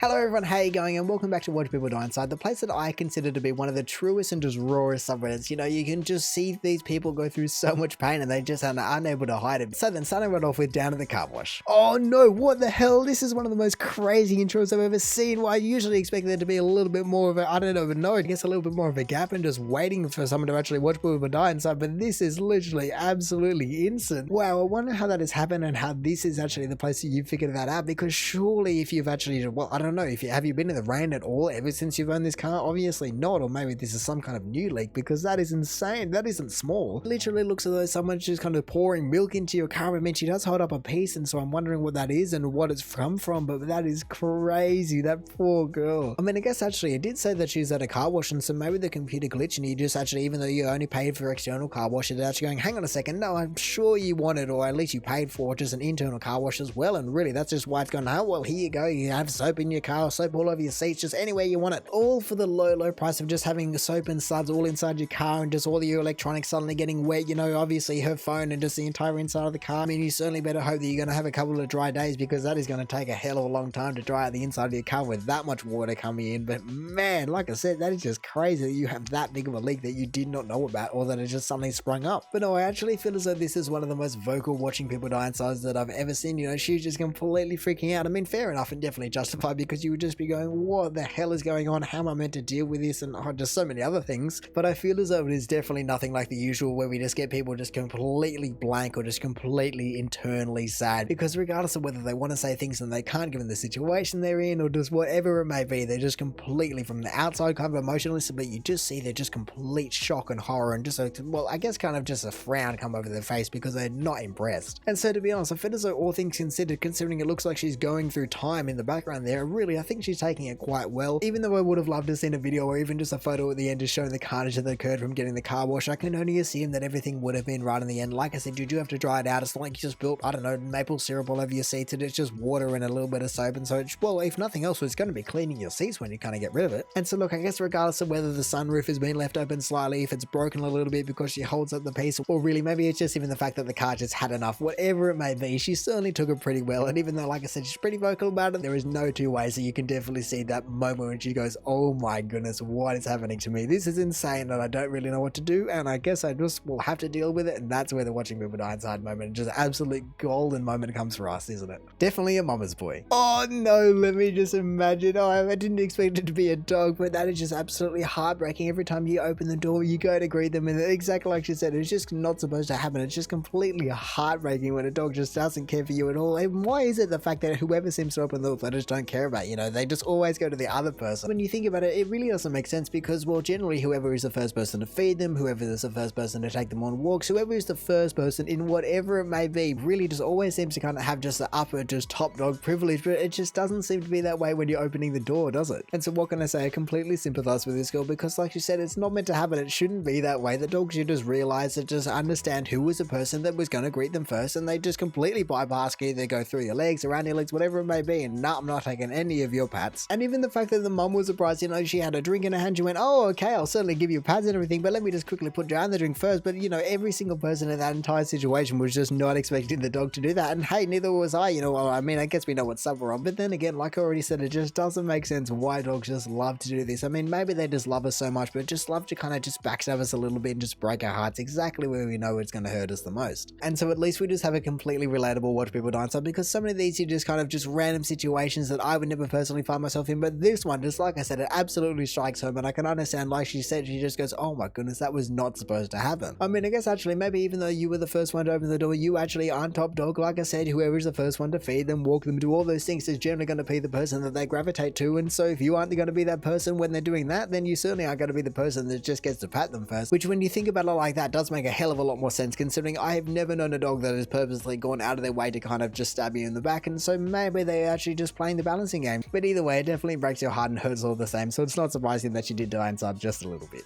Hello everyone, how you going, and welcome back to Watch People Die Inside, the place that I consider to be one of the truest and just rawest subreddits. You know, you can just see these people go through so much pain and they just are unable to hide it. So then starting right off with down at the car wash. Oh no, what the hell? This is one of the most crazy intros I've ever seen. Well, I usually expect there to be a little bit more of a, I don't even know, I guess a little bit more of a gap and just waiting for someone to actually watch People Die Inside, but this is literally absolutely instant. Wow, I wonder how that has happened and how this is actually the place that you figured that out, because surely if you've actually, well, I don't know, have you been in the rain at all ever since you've owned this car? Obviously not, or maybe this is some kind of new leak, because that is insane. That isn't small. It literally looks as though someone's just kind of pouring milk into your car. I mean, she does hold up a piece, and so I'm wondering what that is and what it's come from, but that is crazy. That poor girl. I mean, I guess actually it did say that she's at a car wash, and so maybe the computer glitched and you just actually, even though you only paid for external car wash, it's actually going, hang on a second, no, I'm sure you wanted, or at least you paid for just an internal car wash as well, and really that's just why it's gone, oh, well, here you go, you have soap in your car, soap all over your seats, just anywhere you want it, all for the low price of just having soap and suds all inside your car and just all of your electronics suddenly getting wet. You know, obviously her phone and just the entire inside of the car. I mean, you certainly better hope that you're going to have a couple of dry days, because that is going to take a hell of a long time to dry out the inside of your car with that much water coming in. But man, like I said, that is just crazy that you have that big of a leak that you did not know about, or that it just suddenly sprung up. But no, I actually feel as though this is one of the most vocal watching people die insides that I've ever seen. You know, she's just completely freaking out. I mean, fair enough and definitely justified, because you would just be going, what the hell is going on? How am I meant to deal with this? And just so many other things. But I feel as though it is definitely nothing like the usual, where we just get people just completely blank or just completely internally sad, because regardless of whether they want to say things and they can't given the situation they're in, or just whatever it may be, they're just completely from the outside kind of emotionless, but you just see they're just complete shock and horror and just a, well, I guess kind of just a frown come over their face because they're not impressed. And so to be honest, I feel as though all things considered, considering it looks like she's going through time in the background there, really I think she's taking it quite well. Even though I would have loved to see a video or even just a photo at the end just showing the carnage that occurred from getting the car wash, I can only assume that everything would have been right in the end. Like I said, you do have to dry it out. It's not like you just built, I don't know, maple syrup all over your seats, and it's just water and a little bit of soap, and so it's, well, if nothing else, it's going to be cleaning your seats when you kind of get rid of it. And so look, I guess regardless of whether the sunroof has been left open slightly, if it's broken a little bit because she holds up the piece, or really maybe it's just even the fact that the car just had enough, whatever it may be, she certainly took it pretty well. And even though, like I said, she's pretty vocal about it, there is no two ways, so you can definitely see that moment when she goes, oh my goodness, what is happening to me? This is insane and I don't really know what to do, and I guess I just will have to deal with it. And that's where the watching people die inside moment, just absolute golden moment comes for us, isn't it? Definitely a mama's boy. Oh no, let me just imagine. Oh, I didn't expect it to be a dog, but that is just absolutely heartbreaking. Every time you open the door, you go to greet them, and exactly like she said, it's just not supposed to happen. It's just completely heartbreaking when a dog just doesn't care for you at all. And why is it the fact that whoever seems to open the door, they just don't care about, you know, they just always go to the other person? When you think about it, it really doesn't make sense, because, well, generally whoever is the first person to feed them, whoever is the first person to take them on walks, whoever is the first person in whatever it may be, really just always seems to kind of have just the upper, just top dog privilege, but it just doesn't seem to be that way when you're opening the door, does it? And so what can I say? I completely sympathize with this girl, because like you said, it's not meant to happen. It shouldn't be that way. The dogs should just realize that, just understand who was the person that was going to greet them first, and they just completely bypass you. They go through your legs, around your legs, whatever it may be, and no, I'm not taking any of your pats. And even the fact that the mum was surprised, you know, she had a drink in her hand, she went, oh, okay, I'll certainly give you pads and everything, but let me just quickly put down the drink first. But you know, every single person in that entire situation was just not expecting the dog to do that, and hey, neither was I, you know. Well, I mean, I guess we know what sub we're on, but then again, like I already said, it just doesn't make sense why dogs just love to do this. I mean, maybe they just love us so much, but just love to kind of just backstab us a little bit and just break our hearts exactly where we know it's going to hurt us the most. And so at least we just have a completely relatable watch people die inside, because some of these are just kind of just random situations that I would never personally find myself in, but this one, just like I said, it absolutely strikes home, and I can understand, like she said, she just goes, oh my goodness, that was not supposed to happen. I mean, I guess actually maybe even though you were the first one to open the door, you actually aren't top dog. Like I said, whoever is the first one to feed them, walk them, do all those things is generally going to be the person that they gravitate to. And so if you aren't going to be that person when they're doing that, then you certainly aren't going to be the person that just gets to pat them first, which when you think about it like that does make a hell of a lot more sense, considering I have never known a dog that has purposely gone out of their way to kind of just stab you in the back. And so maybe they're actually just playing the balancing game, but either way, it definitely breaks your heart and hurts all the same. So it's not surprising that she did die inside just a little bit.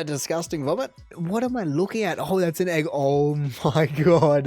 Disgusting vomit. What am I looking at? Oh, that's an egg. Oh my god.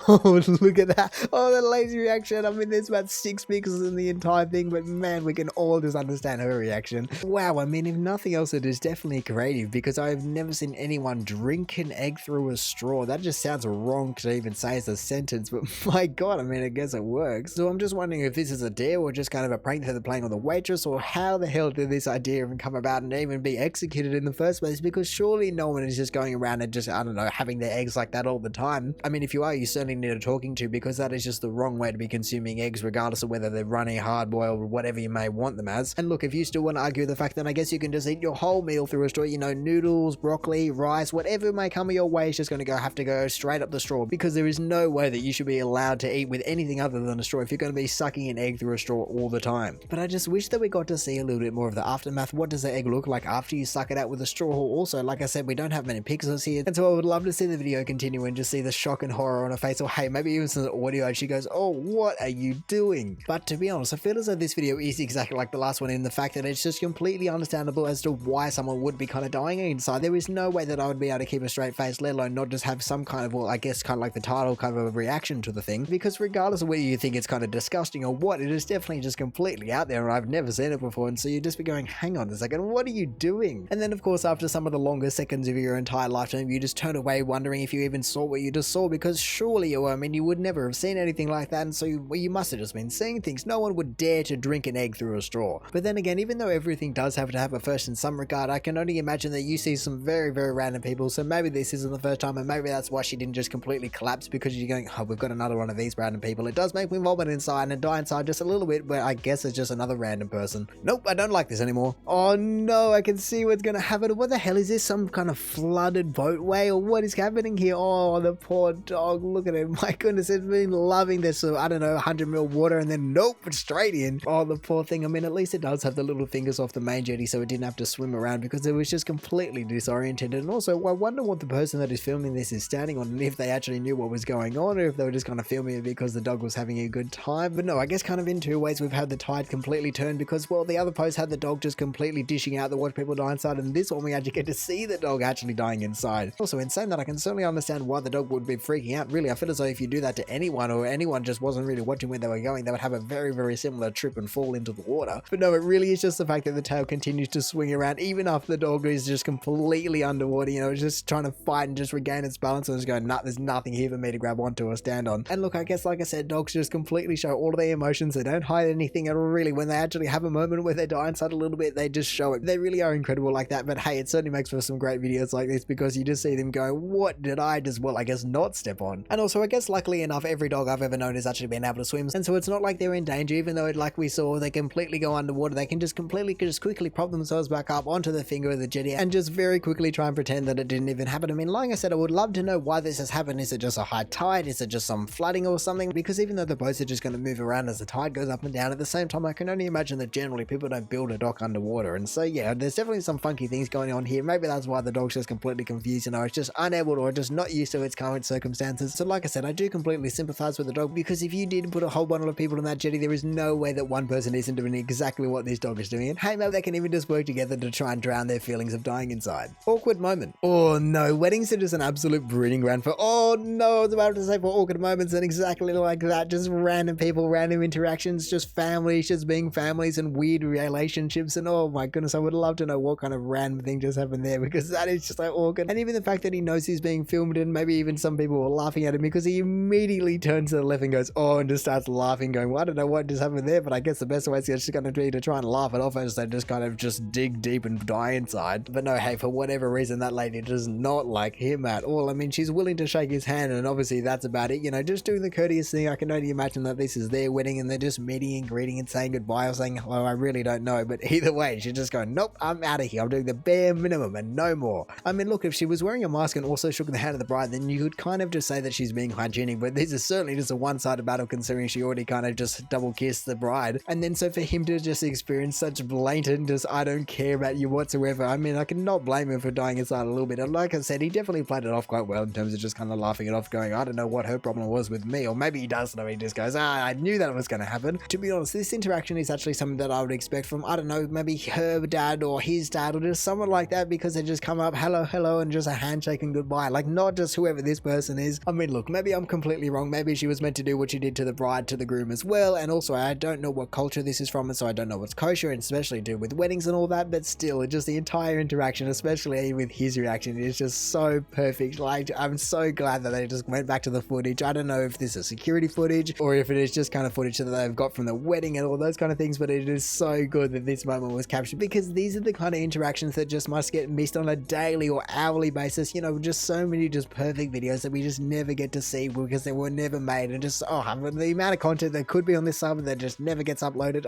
Oh, look at that. Oh, the lazy reaction. I mean, there's about 6 pixels in the entire thing, but man, we can all just understand her reaction. Wow, I mean, if nothing else, it is definitely creative, because I've never seen anyone drink an egg through a straw. That just sounds wrong to even say as a sentence, but my god, I mean, I guess it works. So I'm just wondering if this is a dare or just kind kind of a prank that they're playing on the waitress, or how the hell did this idea even come about and even be executed in the first place? Because surely no one is just going around and just, I don't know, having their eggs like that all the time. I mean, if you are, you certainly need a talking to, because that is just the wrong way to be consuming eggs, regardless of whether they're runny, hard boiled, or whatever you may want them as. And look, if you still want to argue the fact that I guess you can just eat your whole meal through a straw, you know, noodles, broccoli, rice, whatever may come your way is just going to have to go straight up the straw, because there is no way that you should be allowed to eat with anything other than a straw if you're going to be sucking an egg through a straw all the time. But I just wish that we got to see a little bit more of the aftermath. What does the egg look like after you suck it out with a straw? Also, like I said, we don't have many pixels here, and so I would love to see the video continue and just see the shock and horror on her face, or hey, maybe even some audio and she goes, oh, what are you doing? But to be honest, I feel as though this video is exactly like the last one in the fact that it's just completely understandable as to why someone would be kind of dying inside. There is no way that I would be able to keep a straight face, let alone not just have some kind of, well, I guess kind of like the title, kind of a reaction to the thing, because regardless of whether you think it's kind of disgusting or what, it is definitely just completely out there, and I've never seen it before, and so you just be going, hang on a second, what are you doing? And then of course, after some of the longest seconds of your entire lifetime, you just turn away wondering if you even saw what you just saw, because surely you would never have seen anything like that, and so you must have just been seeing things. No one would dare to drink an egg through a straw. But then again, even though everything does have to have a first in some regard, I can only imagine that you see some very, very random people, so maybe this isn't the first time, and maybe that's why she didn't just completely collapse, because you're going, oh, we've got another one of these random people. It does make me vomit inside and die inside just a little bit, but I guess it's just another random person. Nope, I don't like this anymore. Oh no, I can see what's gonna happen. What the hell is this? Some kind of flooded boatway, or what is happening here? Oh, the poor dog, look at it. My goodness, it's been loving this, I don't know, 100 ml water, and then nope, straight in. Oh, the poor thing. I mean, at least it does have the little fingers off the main jetty, so it didn't have to swim around, because it was just completely disoriented. And also, I wonder what the person that is filming this is standing on, and if they actually knew what was going on, or if they were just kind of filming it because the dog was having a good time. But no, I guess kind of in two ways we've had the tide completely turned, because, well, the other post had the dog just completely dishing out the watch people die inside, and this one we actually get to see the dog actually dying inside. Also, in saying that, I can certainly understand why the dog would be freaking out. Really, I feel as though if you do that to anyone, or anyone just wasn't really watching where they were going, they would have a very, very similar trip and fall into the water. But no, it really is just the fact that the tail continues to swing around even after the dog is just completely underwater, you know, it's just trying to fight and just regain its balance, and just going, nah, there's nothing here for me to grab onto or stand on. And look, I guess, like I said, dogs just completely show all of their emotions. They don't hide anything at all, really. When they actually have a moment where they die inside a little bit, they just show it. They really are incredible like that. But hey, it certainly makes for some great videos like this, because you just see them go, what did I just, well, I guess not step on? And also, I guess luckily enough, every dog I've ever known has actually been able to swim, and so it's not like they're in danger. Even though, like we saw, they completely go underwater, they can just quickly prop themselves back up onto the finger of the jetty and just very quickly try and pretend that it didn't even happen. I mean, like I said, I would love to know why this has happened. Is it just a high tide? Is it just some flooding or something? Because even though the boats are just going to move around as the tide goes up and down, at the same time, I can only imagine that generally people don't build a dock underwater. And so yeah, there's definitely some funky things going on here. Maybe that's why the dog's just completely confused, you know, it's just unable to, or just not used to its current circumstances. So like I said, I do completely sympathize with the dog, because if you did put a whole bundle of people in that jetty, there is no way that one person isn't doing exactly what this dog is doing. And hey, maybe they can even just work together to try and drown their feelings of dying inside. Awkward moment. Oh no, weddings are just an absolute breeding ground for, oh no, I was about to say for awkward moments, and exactly like that, just random people, random interactions, just families just being families, and weird relationships, and oh my goodness, I would love to know what kind of random thing just happened there, because that is just like awkward. And even the fact that he knows he's being filmed, and maybe even some people were laughing at him, because he immediately turns to the left and goes, oh, and just starts laughing, going, well, I don't know what just happened there, but I guess the best way is just going to be to try and laugh it off as they just kind of just dig deep and die inside. But no, hey, for whatever reason, that lady does not like him at all. I mean, she's willing to shake his hand, and obviously that's about it, you know, just doing the courteous thing. I can only imagine that this is their wedding, and they're just meeting and greeting and saying goodbye, or saying hello. I really don't know, but either way, she's just going, nope, I'm out of here. I'm doing the bare minimum and no more. I mean, look, if she was wearing a mask and also shook the hand of the bride, then you could kind of just say that she's being hygienic, but this is certainly just a one-sided battle, considering she already kind of just double kissed the bride. And then so for him to just experience such blatant, just I don't care about you whatsoever, I mean, I cannot blame him for dying inside a little bit. And like I said, he definitely played it off quite well in terms of just kind of laughing it off, going, I don't know what her problem was with me, or maybe he does know, he just goes, I knew that it was going to happen. To be honest, this interaction is actually something that I would expect from, I don't know, maybe her dad or his dad, or just someone like that, because they just come up, hello, and just a handshake and goodbye, like not just whoever this person is. I mean, look, maybe I'm completely wrong, maybe she was meant to do what she did to the bride, to the groom as well, and also I don't know what culture this is from, and so I don't know what's kosher, and especially do with weddings and all that, but still, just the entire interaction, especially with his reaction, is just so perfect. Like, I'm so glad that they just went back to the footage. I don't know if this is security footage, or if it is just kind of footage that they've got from the wedding and all those kind of things, but it is so good that this moment was captured, because these are the kind of interactions that just must get missed on a daily or hourly basis. You know, just so many just perfect videos that we just never get to see because they were never made, and just the amount of content that could be on this sub that just never gets uploaded.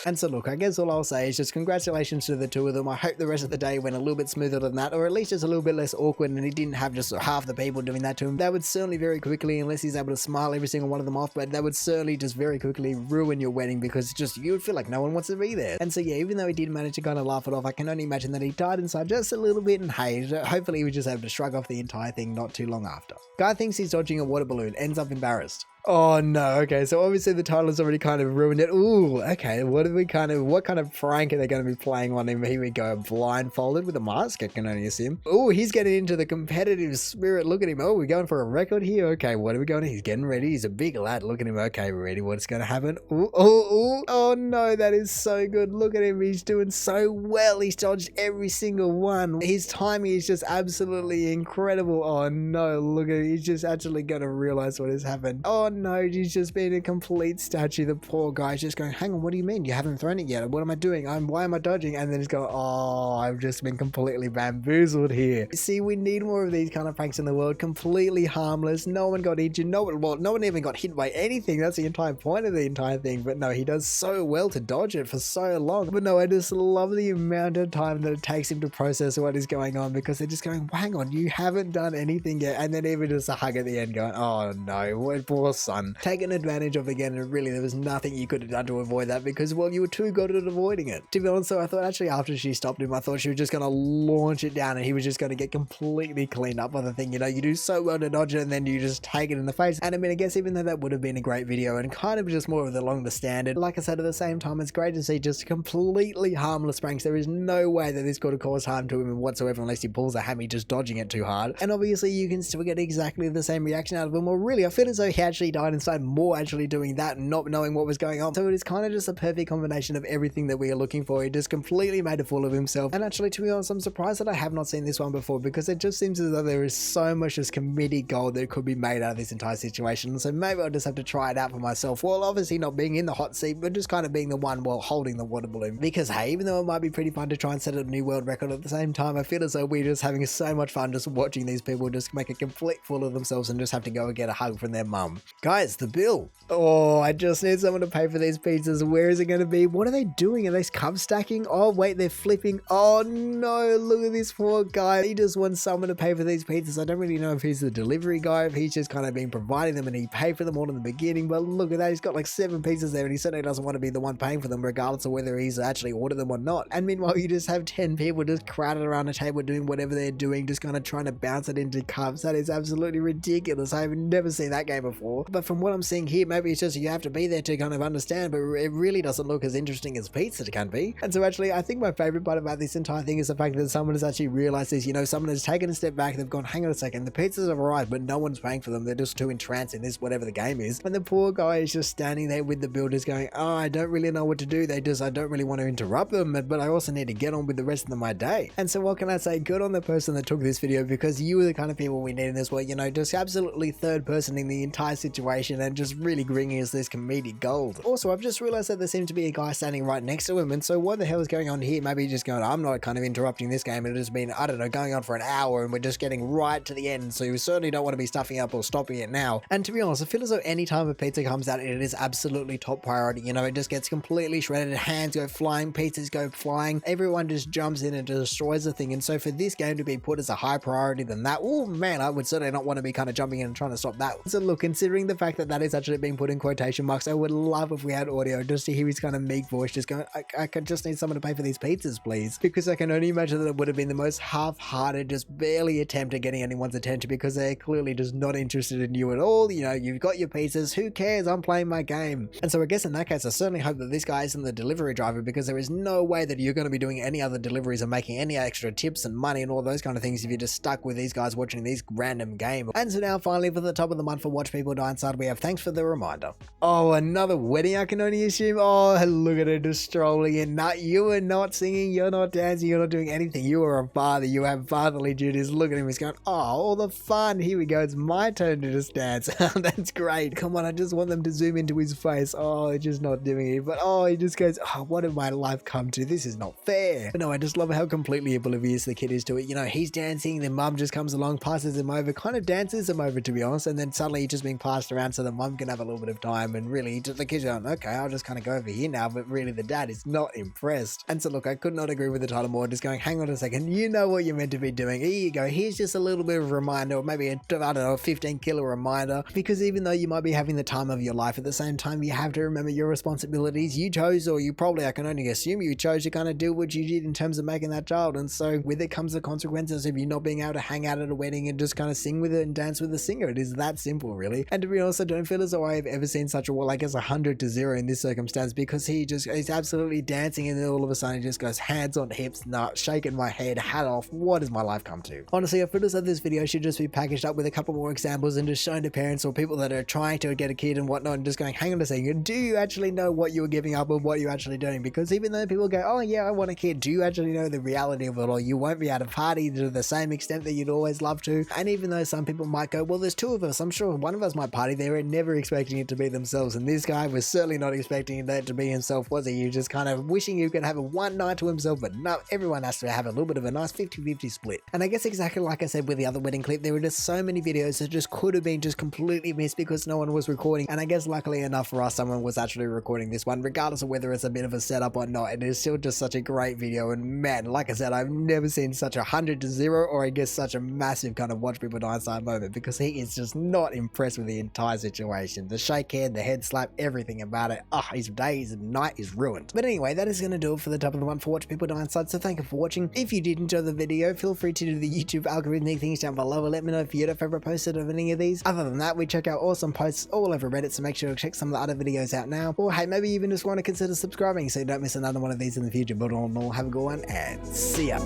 And so look, I guess all I'll say is just congratulations to the two of them. I hope the rest of the day went a little bit smoother than that, or at least just a little bit less awkward, and he didn't have just half the people doing that to him. That would certainly very quickly, unless he's able to smile every single one of them off, but that would certainly just very quickly ruin your wedding, because just you would feel like no one wants to be there. And so yeah, even though he did manage to kind of laugh it off, I can only imagine that he died inside just a little bit, and hey, hopefully he was just able to shrug off the entire thing not too long after. Guy thinks he's dodging a water balloon, ends up embarrassed. Oh no, okay, so obviously the title has already kind of ruined it. Ooh, okay, what kind of prank are they going to be playing on him? Here we go, blindfolded with a mask, I can only assume. Ooh, he's getting into the competitive spirit, look at him. Oh, we're going for a record here, okay, what are we going to? He's getting ready, he's a big lad, look at him, okay, we're ready, what's going to happen? Ooh, oh no, that is so good, look at him, he's doing so well, he's dodged every single one. His timing is just absolutely incredible. Oh no, look at him, he's just actually going to realize what has happened. Oh no, he's just been a complete statue. The poor guy's just going, hang on, what do you mean? You haven't thrown it yet. What am I doing? Why am I dodging? And then he's going, oh, I've just been completely bamboozled here. See, we need more of these kind of pranks in the world. Completely harmless. No one got injured. No one even got hit by anything. That's the entire point of the entire thing. But no, he does so well to dodge it for so long. But no, I just love the amount of time that it takes him to process what is going on, because they're just going, hang on, you haven't done anything yet. And then even just a hug at the end going, oh no, what poor son. Taken advantage of again, and really there was nothing you could have done to avoid that, because well, you were too good at avoiding it. To be honest, so I thought actually after she stopped him, I thought she was just going to launch it down and he was just going to get completely cleaned up by the thing. You know, you do so well to dodge it and then you just take it in the face. And I mean, I guess even though that would have been a great video and kind of just more of along the standard, like I said, at the same time, it's great to see just completely harmless pranks. There is no way that this could have caused harm to him whatsoever unless he pulls a hammy just dodging it too hard. And obviously you can still get exactly the same reaction out of him, or really I feel as though he actually died inside more actually doing that and not knowing what was going on. So it is kind of just a perfect combination of everything that we are looking for. He just completely made a fool of himself. And actually, to be honest, I'm surprised that I have not seen this one before, because it just seems as though there is so much just comedic gold that could be made out of this entire situation. So maybe I'll just have to try it out for myself. Well, obviously not being in the hot seat, but just kind of being the one while holding the water balloon. Because hey, even though it might be pretty fun to try and set a new world record, at the same time, I feel as though we're just having so much fun just watching these people just make a complete fool of themselves and just have to go and get a hug from their mum. Guys, the bill. Oh, I just need someone to pay for these pizzas. Where is it going to be? What are they doing? Are they cup stacking? Oh, wait, they're flipping. Oh, no, look at this poor guy. He just wants someone to pay for these pizzas. I don't really know if he's the delivery guy, if he's just kind of been providing them and he paid for them all in the beginning, but look at that. He's got like 7 pizzas there and he certainly doesn't want to be the one paying for them, regardless of whether he's actually ordered them or not. And meanwhile, you just have 10 people just crowded around a table doing whatever they're doing, just kind of trying to bounce it into cups. That is absolutely ridiculous. I've never seen that game before. But from what I'm seeing here, maybe it's just you have to be there to kind of understand, but it really doesn't look as interesting as pizza can be. And so actually, I think my favorite part about this entire thing is the fact that someone has actually realized this. You know, someone has taken a step back, they've gone, hang on a second, the pizzas have arrived, but no one's paying for them. They're just too entranced in this, whatever the game is. And the poor guy is just standing there with the builders going, oh, I don't really know what to do. I don't really want to interrupt them, but I also need to get on with the rest of my day. And so what can I say? Good on the person that took this video, because you were the kind of people we need in this world, you know, just absolutely third person in the entire situation and just really bringing us this comedic gold. Also, I've just realized that there seems to be a guy standing right next to him, and so what the hell is going on here? Maybe he's just going, I'm not kind of interrupting this game, and it has been, I don't know, going on for an hour and we're just getting right to the end, so you certainly don't want to be stuffing up or stopping it now. And to be honest, I feel as though any time a pizza comes out, it is absolutely top priority. You know, it just gets completely shredded, hands go flying, pizzas go flying, everyone just jumps in and destroys the thing. And so for this game to be put as a high priority than that, oh man, I would certainly not want to be kind of jumping in and trying to stop that. So look, considering the fact that that is actually being put in quotation marks, I would love if we had audio just to hear his kind of meek voice just going, I could just need someone to pay for these pizzas, please. Because I can only imagine that it would have been the most half-hearted, just barely attempt at getting anyone's attention, because they're clearly just not interested in you at all. You know, you've got your pizzas, who cares? I'm playing my game. And so I guess in that case, I certainly hope that this guy isn't the delivery driver, because there is no way that you're going to be doing any other deliveries and making any extra tips and money and all those kind of things if you're just stuck with these guys watching these random game. And so now finally for the top of the month for Watch People Die Inside, we have thanks for the reminder. Oh, another wedding, I can only assume. Oh, look at her just strolling in. Nah, you are not singing, you're not dancing, you're not doing anything. You are a father, you have fatherly duties. Look at him, he's going, oh, all the fun. Here we go, it's my turn to just dance. That's great. Come on, I just want them to zoom into his face. Oh, he's just not doing it. But oh, he just goes, oh, what did my life come to? This is not fair. But no, I just love how completely oblivious the kid is to it. You know, he's dancing, then mum just comes along, passes him over, kind of dances him over, to be honest, and then suddenly he's just being passed around so the mum can have a little bit of time. And really, the kid's going, okay, I'll just kind of go over here now. But really, the dad is not impressed. And so look, I could not agree with the title more. Just going, hang on a second, you know what you're meant to be doing. Here you go. Here's just a little bit of a reminder, or maybe a, I don't know, a 15-kilo reminder. Because even though you might be having the time of your life, at the same time, you have to remember your responsibilities. You chose, or you probably, I can only assume you chose to kind of do what you did in terms of making that child. And so with it comes the consequences of you not being able to hang out at a wedding and just kind of sing with it and dance with the singer. It is that simple, really. And to be honest, I don't feel as though I've ever seen such a, well, I guess 100-0 in this circumstance, because he's absolutely dancing, and then all of a sudden he just goes hands on hips, nah, shaking my head, hat off. What has my life come to? Honestly, I feel as though this video should just be packaged up with a couple more examples and just shown to parents or people that are trying to get a kid and whatnot, and just going, hang on a second, do you actually know what you're giving up or what you're actually doing? Because even though people go, oh yeah, I want a kid, do you actually know the reality of it all? You won't be able to party to the same extent that you'd always love to. And even though some people might go, well, there's two of us, I'm sure one of us might party, they were never expecting it to be themselves. And this guy was certainly not expecting that to be himself, was he? You're just kind of wishing you could have a one night to himself, but no, everyone has to have a little bit of a nice 50-50 split. And I guess exactly like I said with the other wedding clip, there were just so many videos that just could have been just completely missed because no one was recording. And I guess luckily enough for us, someone was actually recording this one, regardless of whether it's a bit of a setup or not. It is still just such a great video. And man, like I said, I've never seen such 100-0, or I guess such a massive kind of watch people die inside moment, because he is just not impressed with the entire situation. The shake hand, the head slap, everything about it. Ah, his day, his night is ruined. But anyway, that is going to do it for the top of the one for Watch People Die Inside. So thank you for watching. If you did enjoy the video, feel free to do the YouTube algorithmic things down below and let me know if you had a favorite posted of any of these. Other than that, we check out awesome posts all over Reddit, so make sure to check some of the other videos out now. Or hey, maybe you even just want to consider subscribing so you don't miss another one of these in the future. But all in all, have a good one and see ya.